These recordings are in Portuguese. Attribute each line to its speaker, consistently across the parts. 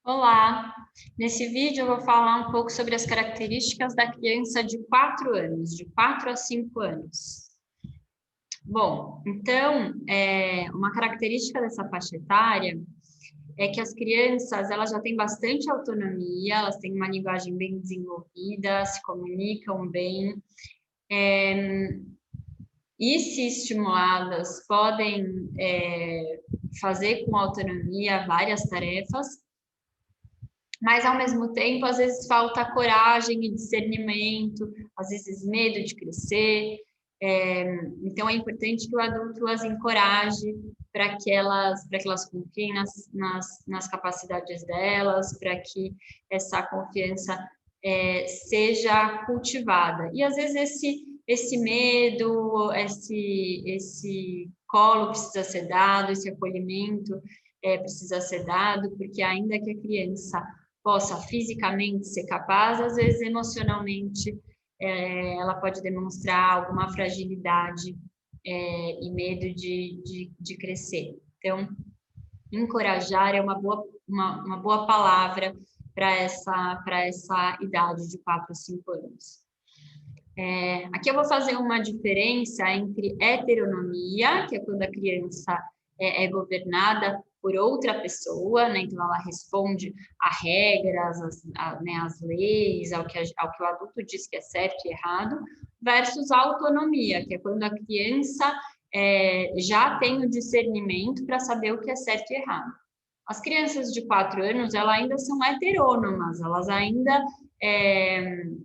Speaker 1: Olá! Nesse vídeo eu vou falar um pouco sobre as características da criança de 4 anos, de 4 a 5 anos. Bom, então, uma característica dessa faixa etária é que as crianças, elas já têm bastante autonomia, elas têm uma linguagem bem desenvolvida, se comunicam bem, e se estimuladas, podem fazer com autonomia várias tarefas, mas ao mesmo tempo, às vezes falta coragem e discernimento, às vezes medo de crescer. Então é importante que o adulto as encoraje para que elas confiem nas capacidades delas, para que essa confiança seja cultivada. E às vezes esse medo, esse colo precisa ser dado, esse acolhimento precisa ser dado, porque ainda que a criança possa fisicamente ser capaz, às vezes emocionalmente ela pode demonstrar alguma fragilidade e medo de crescer. Então, encorajar é uma boa palavra para essa idade de 4 a 5 anos. Aqui eu vou fazer uma diferença entre heteronomia, que é quando a criança é governada por outra pessoa, né? Então ela responde a regras, as leis, ao que o adulto diz que é certo e errado, versus autonomia, que é quando a criança já tem o discernimento para saber o que é certo e errado. As crianças de 4 anos, elas ainda são heterônomas, elas ainda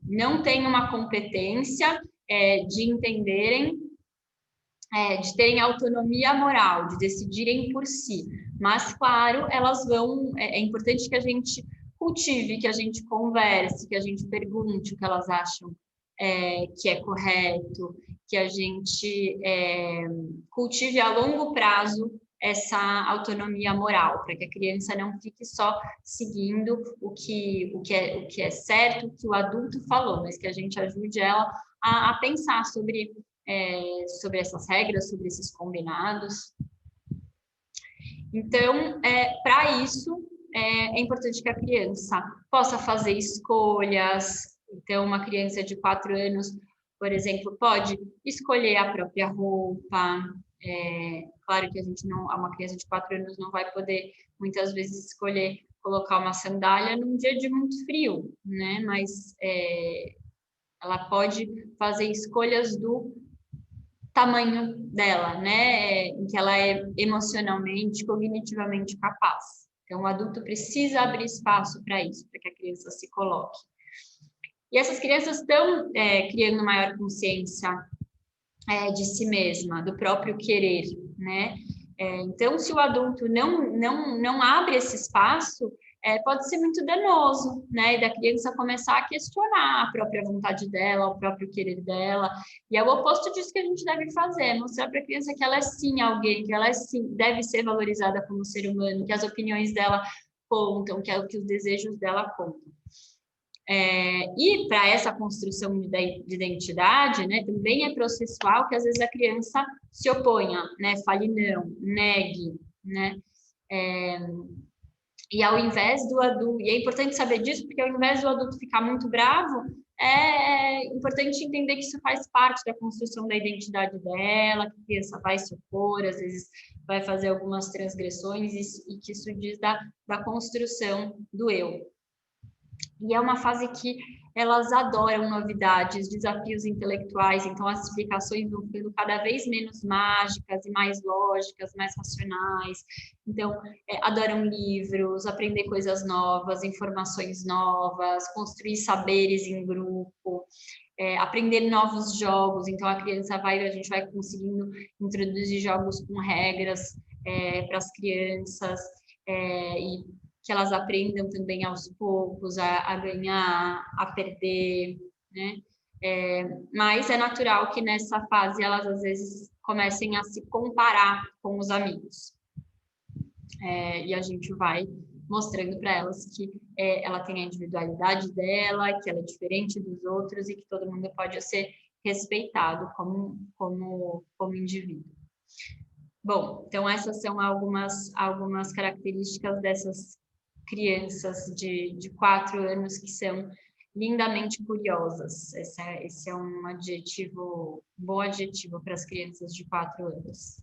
Speaker 1: não têm uma competência de entenderem, de terem autonomia moral, de decidirem por si. Mas, claro, elas vão... É importante que a gente cultive, que a gente converse, que a gente pergunte o que elas acham que é correto, que a gente cultive a longo prazo essa autonomia moral, para que a criança não fique só seguindo o que é certo, o que o adulto falou, mas que a gente ajude ela a pensar sobre essas regras, sobre esses combinados. Então, para isso, é importante que a criança possa fazer escolhas. Então, uma criança de 4 anos, por exemplo, pode escolher a própria roupa. Claro que uma criança de 4 anos não vai poder, muitas vezes, escolher colocar uma sandália num dia de muito frio, né? Mas ela pode fazer escolhas do tamanho dela, né? Em que ela é emocionalmente, cognitivamente capaz. Então, o adulto precisa abrir espaço para isso, para que a criança se coloque. E essas crianças estão criando maior consciência de si mesma, do próprio querer, né? Então, se o adulto não abre esse espaço, pode ser muito danoso, né? E da criança começar a questionar a própria vontade dela, o próprio querer dela. E é o oposto disso que a gente deve fazer, mostrar para a criança que ela é sim alguém, que ela sim deve ser valorizada como ser humano, que as opiniões dela contam, que os desejos dela contam. E para essa construção de identidade, né, também é processual que às vezes a criança se oponha, né, fale não, negue, né, e ao invés do adulto, e é importante saber disso, porque ao invés do adulto ficar muito bravo, é importante entender que isso faz parte da construção da identidade dela, que a criança vai se opor, às vezes vai fazer algumas transgressões, e que isso diz da construção do eu. E é uma fase que elas adoram novidades, desafios intelectuais, então as explicações vão ficando cada vez menos mágicas e mais lógicas, mais racionais. Então, adoram livros, aprender coisas novas, informações novas, construir saberes em grupo, aprender novos jogos. Então, a gente vai conseguindo introduzir jogos com regras para as crianças, e que elas aprendam também aos poucos a ganhar, a perder, né? Mas é natural que nessa fase elas às vezes comecem a se comparar com os amigos. E a gente vai mostrando para elas que ela tem a individualidade dela, que ela é diferente dos outros e que todo mundo pode ser respeitado como indivíduo. Bom, então essas são algumas características crianças de 4 anos que são lindamente curiosas. Esse é um bom adjetivo para as crianças de 4 anos.